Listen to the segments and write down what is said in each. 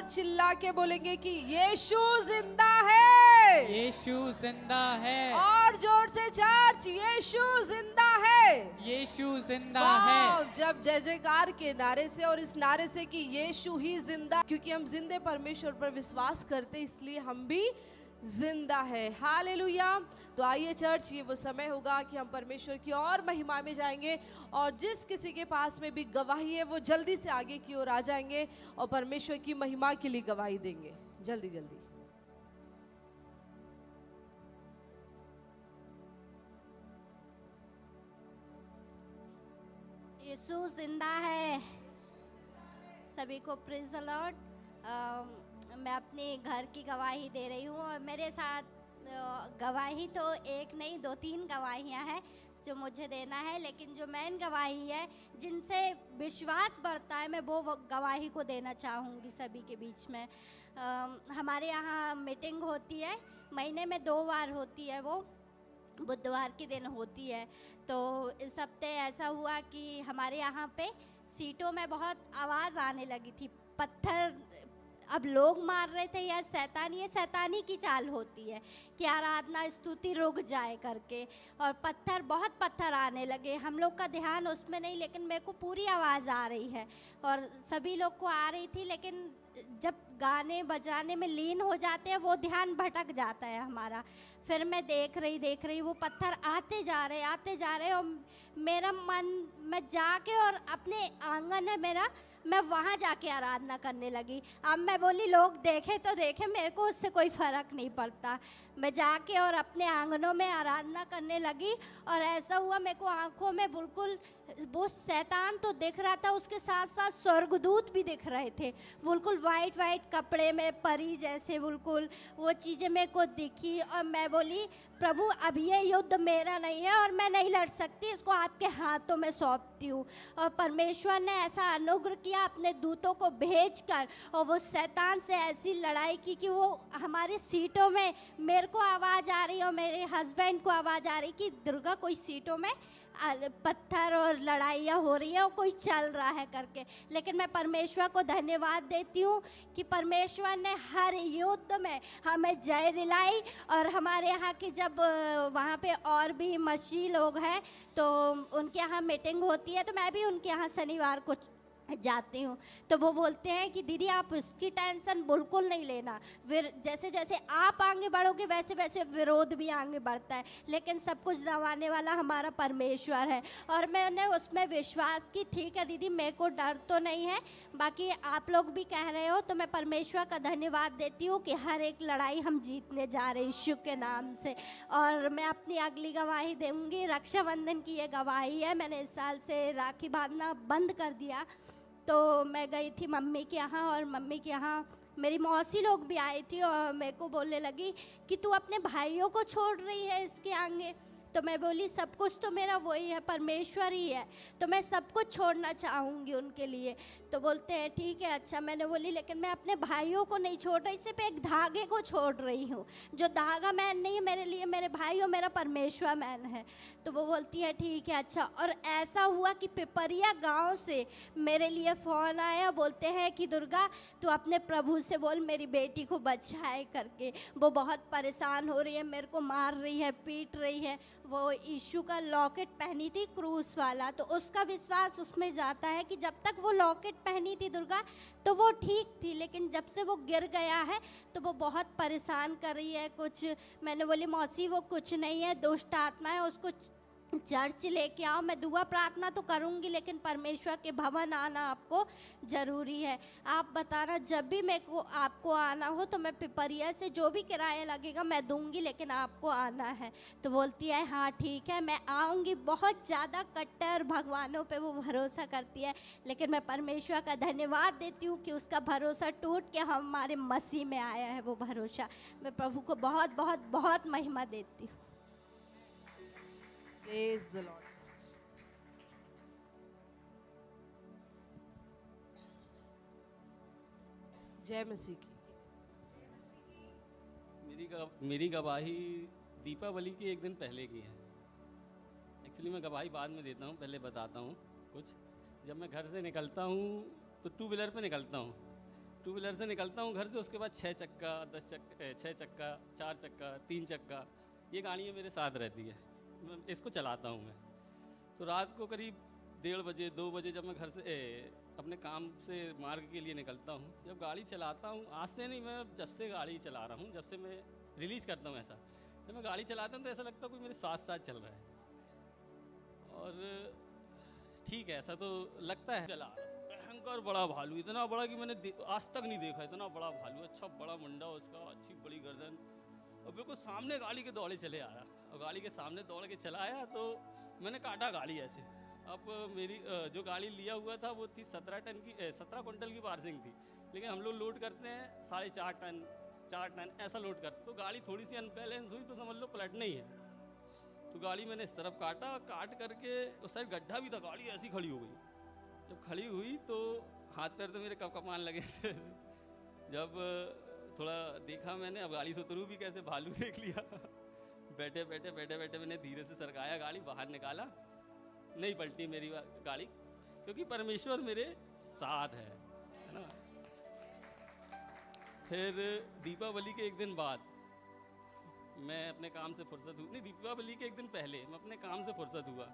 चिल्ला के बोलेंगे कि यीशु जिंदा है। यीशु जिंदा है। और जोर से चर्च, यीशु जिंदा है। यीशु जिंदा है। वाह, जब जय जयकार के नारे से और इस नारे से कि यीशु ही जिंदा, क्योंकि हम जिंदे परमेश्वर पर विश्वास करते इसलिए हम भी जिंदा है। हालेलुया। तो आइए चर्च, ये वो समय होगा कि हम परमेश्वर की और महिमा में जाएंगे और जिस किसी के पास में भी गवाही है वो जल्दी से आगे की ओर आ जाएंगे और परमेश्वर की महिमा के लिए गवाही देंगे। जल्दी जल्दी। यीशु जिंदा है। सभी को प्रेज द लॉर्ड। मैं अपने घर की गवाही दे रही हूँ और मेरे साथ गवाही तो एक नहीं 2-3 गवाहियाँ हैं जो मुझे देना है, लेकिन जो मेन गवाही है जिनसे विश्वास बढ़ता है मैं वो गवाही को देना चाहूँगी सभी के बीच में। हमारे यहाँ मीटिंग होती है, महीने में 2 बार होती है, वो बुधवार के दिन होती है। तो इस हफ्ते ऐसा हुआ कि हमारे यहाँ पे सीटों में बहुत आवाज़ आने लगी थी, पत्थर अब लोग मार रहे थे या ये शैतानी की चाल होती है कि आराधना स्तुति रुक जाए करके, और बहुत पत्थर आने लगे। हम लोग का ध्यान उसमें नहीं, लेकिन मेरे को पूरी आवाज़ आ रही है और सभी लोग को आ रही थी, लेकिन जब गाने बजाने में लीन हो जाते हैं वो ध्यान भटक जाता है हमारा। फिर मैं देख रही वो पत्थर आते जा रहे और मेरा मन, मैं जाके और अपने आंगन है मेरा, मैं वहाँ जाके आराधना करने लगी। अब मैं बोली लोग देखे तो देखे, मेरे को उससे कोई फ़र्क नहीं पड़ता। मैं जाके और अपने आंगनों में आराधना करने लगी और ऐसा हुआ मेरे को आंखों में बिल्कुल वो शैतान तो दिख रहा था, उसके साथ साथ स्वर्गदूत भी दिख रहे थे, बिल्कुल वाइट कपड़े में परी जैसे, बिल्कुल वो चीज़ें मेरे को दिखी। और मैं बोली प्रभु अब ये युद्ध मेरा नहीं है और मैं नहीं लड़ सकती, इसको आपके हाथों में सौंपती हूँ। और परमेश्वर ने ऐसा अनुग्रह किया अपने दूतों को भेजकर, और वो शैतान से ऐसी लड़ाई की कि वो हमारी सीटों में, मेरे को आवाज़ आ रही और मेरे हस्बैंड को आवाज़ आ रही कि दुर्गा कोई सीटों में पत्थर और लड़ाइयाँ हो रही है और कोई चल रहा है करके। लेकिन मैं परमेश्वर को धन्यवाद देती हूँ कि परमेश्वर ने हर युद्ध में हमें जय दिलाई। और हमारे यहाँ की जब वहाँ पे और भी मसीह लोग हैं तो उनके यहाँ मीटिंग होती है, तो मैं भी उनके यहाँ शनिवार को जाती हूँ, तो वो बोलते हैं कि दीदी आप उसकी टेंशन बिल्कुल नहीं लेना, जैसे जैसे आप आगे बढ़ोगे वैसे वैसे विरोध भी आगे बढ़ता है, लेकिन सब कुछ दबाने वाला हमारा परमेश्वर है। और मैंने उसमें विश्वास की, ठीक है दीदी मेरे को डर तो नहीं है, बाकी आप लोग भी कह रहे हो तो मैं परमेश्वर का धन्यवाद देती हूँ कि हर एक लड़ाई हम जीतने जा रहे हैं यीशु के नाम से। और मैं अपनी अगली गवाही दूँगी, रक्षाबंधन की ये गवाही है। मैंने इस साल से राखी बांधना बंद कर दिया, तो मैं गई थी मम्मी के यहाँ, और मम्मी के यहाँ मेरी मौसी लोग भी आई थी और मेरे को बोलने लगी कि तू अपने भाइयों को छोड़ रही है इसके आगे। तो मैं बोली सब कुछ तो मेरा वही है, परमेश्वर ही है, तो मैं सब कुछ छोड़ना चाहूँगी उनके लिए। तो बोलते हैं ठीक है अच्छा। मैंने बोली लेकिन मैं अपने भाइयों को नहीं छोड़ रही, सिर्फ एक धागे को छोड़ रही हूँ, जो धागा मैन नहीं है मेरे लिए, मेरे भाई और मेरा परमेश्वर मैन है। तो वो बोलती है ठीक है अच्छा। और ऐसा हुआ कि पिपरिया गाँव से मेरे लिए फ़ोन आया, बोलते हैं कि दुर्गा तू अपने प्रभु से बोल मेरी बेटी को बचाए करके, वो बहुत परेशान हो रही है, मेरे को मार रही है, पीट रही है। वो यीशु का लॉकेट पहनी थी क्रूस वाला, तो उसका विश्वास उसमें जाता है कि जब तक वो लॉकेट पहनी थी दुर्गा तो वो ठीक थी, लेकिन जब से वो गिर गया है तो वो बहुत परेशान कर रही है कुछ। मैंने बोली मौसी वो कुछ नहीं है, दुष्ट आत्मा है, उसको चर्च लेके आओ। मैं दुआ प्रार्थना तो करूँगी, लेकिन परमेश्वर के भवन आना आपको ज़रूरी है। आप बताना जब भी मेरे को आपको आना हो तो मैं पिपरिया से जो भी किराया लगेगा मैं दूंगी, लेकिन आपको आना है। तो बोलती है हाँ ठीक है मैं आऊँगी। बहुत ज़्यादा कट्टर भगवानों पे वो भरोसा करती है, लेकिन मैं परमेश्वर का धन्यवाद देती हूँ कि उसका भरोसा टूट के हमारे मसीह में आया है वो भरोसा। मैं प्रभु को बहुत बहुत बहुत महिमा देती हूँ। Praise the Lord. जय मसीह की। मेरी गवाही दीपावली के एक दिन पहले की है। एक्चुअली मैं गवाही बाद में देता हूँ, पहले बताता हूँ कुछ। जब मैं घर से निकलता हूँ तो 2 व्हीलर पे निकलता हूँ, टू व्हीलर से निकलता हूँ घर से, उसके बाद 6 चक्का 10 चक्का 6 चक्का 4 चक्का 3 चक्का ये गाड़ियाँ मेरे साथ रहती है, इसको चलाता हूँ मैं। तो रात को करीब 1:30 बजे 2 बजे जब मैं घर से अपने काम से मार्ग के लिए निकलता हूँ, जब गाड़ी चलाता हूँ, आज से नहीं, मैं जब से गाड़ी चला रहा हूँ, जब से मैं रिलीज़ करता हूँ ऐसा, जब मैं गाड़ी चलाता हूँ तो ऐसा लगता है कोई मेरे साथ साथ चल रहा है। और ठीक है, ऐसा तो लगता है। चला भयंकर बड़ा भालू, इतना बड़ा कि मैंने आज तक नहीं देखा इतना बड़ा भालू। अच्छा बड़ा मुंडा उसका, अच्छी बड़ी गर्दन, और बिल्कुल सामने गाड़ी के दौड़े चले आ रहा, और गाड़ी के सामने दौड़ के चला आया तो मैंने काटा गाड़ी ऐसे। अब मेरी जो गाड़ी लिया हुआ था वो थी 17 क्विंटल की पार्सिंग थी, लेकिन हम लोग लोड करते हैं 4.5 टन 4 टन ऐसा लोड करते, तो गाड़ी थोड़ी सी अनबैलेंस हुई तो समझ लो पलटना ही है। तो गाड़ी मैंने इस तरफ काटा, काट करके उस साइड गड्ढा भी था, गाड़ी ऐसी खड़ी हो गई। जब खड़ी हुई तो हाथ पैर तो मेरे कपकपाने लगे जब थोड़ा देखा मैंने, अब गाड़ी से उतरूँ भी कैसे, भालू देख लिया बैठे बैठे मैंने धीरे से सरकाया, गाड़ी बाहर निकाला, नहीं पलटी मेरी गाड़ी, क्योंकि परमेश्वर मेरे साथ है ना। फिर दीपावली के एक दिन बाद मैं अपने काम से फुर्सत हुई, नहीं दीपावली के एक दिन पहले मैं अपने काम से फुर्सत हुआ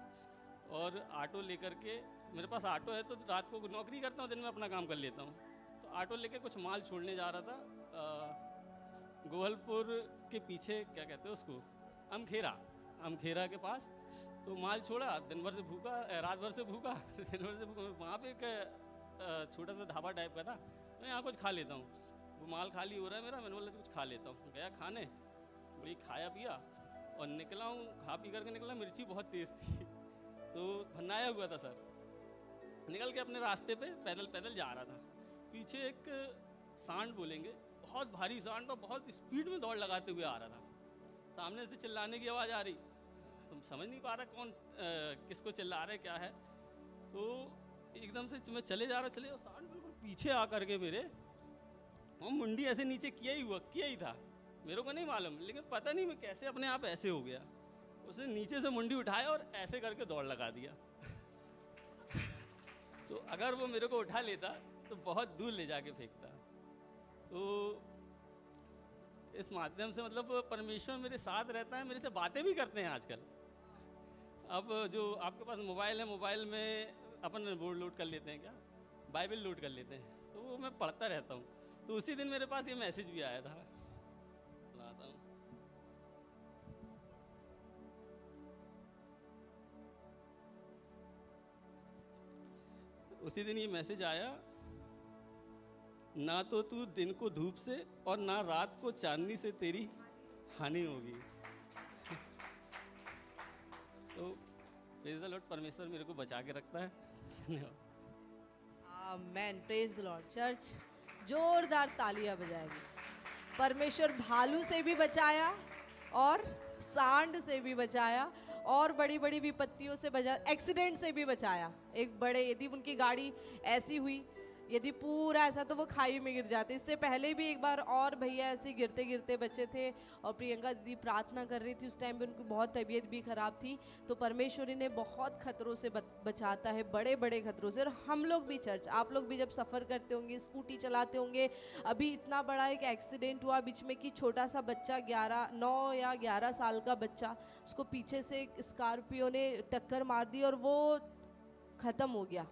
और ऑटो लेकर के, मेरे पास ऑटो है तो रात को नौकरी करता हूँ, दिन में अपना काम कर लेता हूँ, तो ऑटो लेके कुछ माल छोड़ने जा रहा था गोहलपुर के पीछे, क्या कहते हैं उसको, अमखेरा के पास। तो माल छोड़ा, दिन भर से भूखा, रात भर से भूखा दिन भर से भूखा। वहाँ पे एक छोटा सा ढाबा टाइप का था, मैं यहाँ कुछ खा लेता हूँ, वो माल खाली हो रहा है मेरा, मैंने बोला कुछ खा लेता हूँ। गया खाने, बड़ी खाया पिया और निकला हूँ, खा पी करके निकला, मिर्ची बहुत तेज़ थी तो भन्नाया हुआ था सर। निकल के अपने रास्ते पे पैदल पैदल जा रहा था, पीछे एक सांड बोलेंगे, बहुत भारी सांड था, बहुत स्पीड में दौड़ लगाते हुए आ रहा था। सामने से चिल्लाने की आवाज़ आ रही, तुम समझ नहीं पा रहा कौन किसको चिल्ला रहा है क्या है। तो एकदम से मैं चले जा रहा, और सांड बिल्कुल पीछे आ करके मेरे, वो मुंडी ऐसे नीचे किया ही था, मेरे को नहीं मालूम, लेकिन पता नहीं मैं कैसे अपने आप ऐसे हो गया, उसने नीचे से मुंडी उठाया और ऐसे करके दौड़ लगा दिया तो अगर वो मेरे को उठा लेता तो बहुत दूर ले जाके फेंकता। तो इस माध्यम से मतलब परमेश्वर मेरे साथ रहता है, मेरे से बातें भी करते हैं आजकल। अब जो आपके पास मोबाइल है, मोबाइल में अपन बोर्ड लोड कर लेते हैं, क्या बाइबल लोड कर लेते हैं, तो वो मैं पढ़ता रहता हूँ। तो उसी दिन मेरे पास ये मैसेज भी आया था, सुनाता हूँ। उसी दिन ये मैसेज आया, ना तो तू दिन को धूप से और ना रात को चांदनी से तेरी हानि होगी। तो प्रेज़ द लॉर्ड, परमेश्वर मेरे को बचा के रखता है। धन्यवाद। आमेन, प्रेज द लॉर्ड। चर्च जोरदार तालियां बजाएगी। परमेश्वर भालू से भी बचाया और सांड से भी बचाया और बड़ी बड़ी विपत्तियों से बचा, एक्सीडेंट से भी बचाया। एक बड़े, यदि उनकी गाड़ी ऐसी हुई, यदि पूरा ऐसा, तो वो खाई में गिर जाते। इससे पहले भी एक बार और भैया ऐसे गिरते गिरते बचे थे और प्रियंका दीदी प्रार्थना कर रही थी, उस टाइम पे उनकी बहुत तबीयत भी ख़राब थी। तो परमेश्वर इन्हें बहुत खतरों से बचाता है, बड़े बड़े खतरों से। और हम लोग भी चर्च, आप लोग भी जब सफ़र करते होंगे, स्कूटी चलाते होंगे, अभी इतना बड़ा एक एक्सीडेंट हुआ बीच में कि छोटा सा बच्चा 9 या 11 साल का बच्चा, उसको पीछे से स्कॉर्पियो ने टक्कर मार दी और वो ख़त्म हो गया।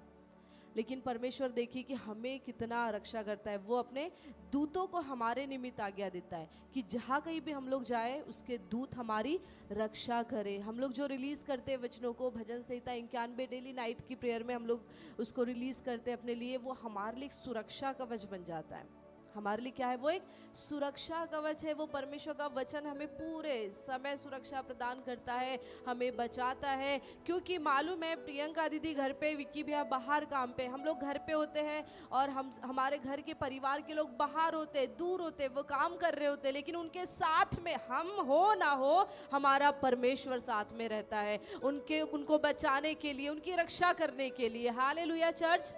लेकिन परमेश्वर देखिए कि हमें कितना रक्षा करता है। वो अपने दूतों को हमारे निमित्त आज्ञा देता है कि जहाँ कहीं भी हम लोग जाए, उसके दूत हमारी रक्षा करें। हम लोग जो रिलीज़ करते हैं वचनों को, भजन संहिता 91 डेली नाइट की प्रेयर में हम लोग उसको रिलीज़ करते हैं अपने लिए, वो हमारे लिए सुरक्षा कवच बन जाता है। हमारे लिए क्या है? वो एक सुरक्षा कवच है। वो परमेश्वर का वचन हमें पूरे समय सुरक्षा प्रदान करता है, हमें बचाता है। क्योंकि मालूम है, प्रियंका दीदी घर पे, विक्की भैया बाहर काम पे, हम लोग घर पे होते हैं और हमारे घर के परिवार के लोग बाहर होते, दूर होते, वो काम कर रहे होते, लेकिन उनके साथ में हम हो ना हो, हमारा परमेश्वर साथ में रहता है उनको बचाने के लिए, उनकी रक्षा करने के लिए। Hallelujah church.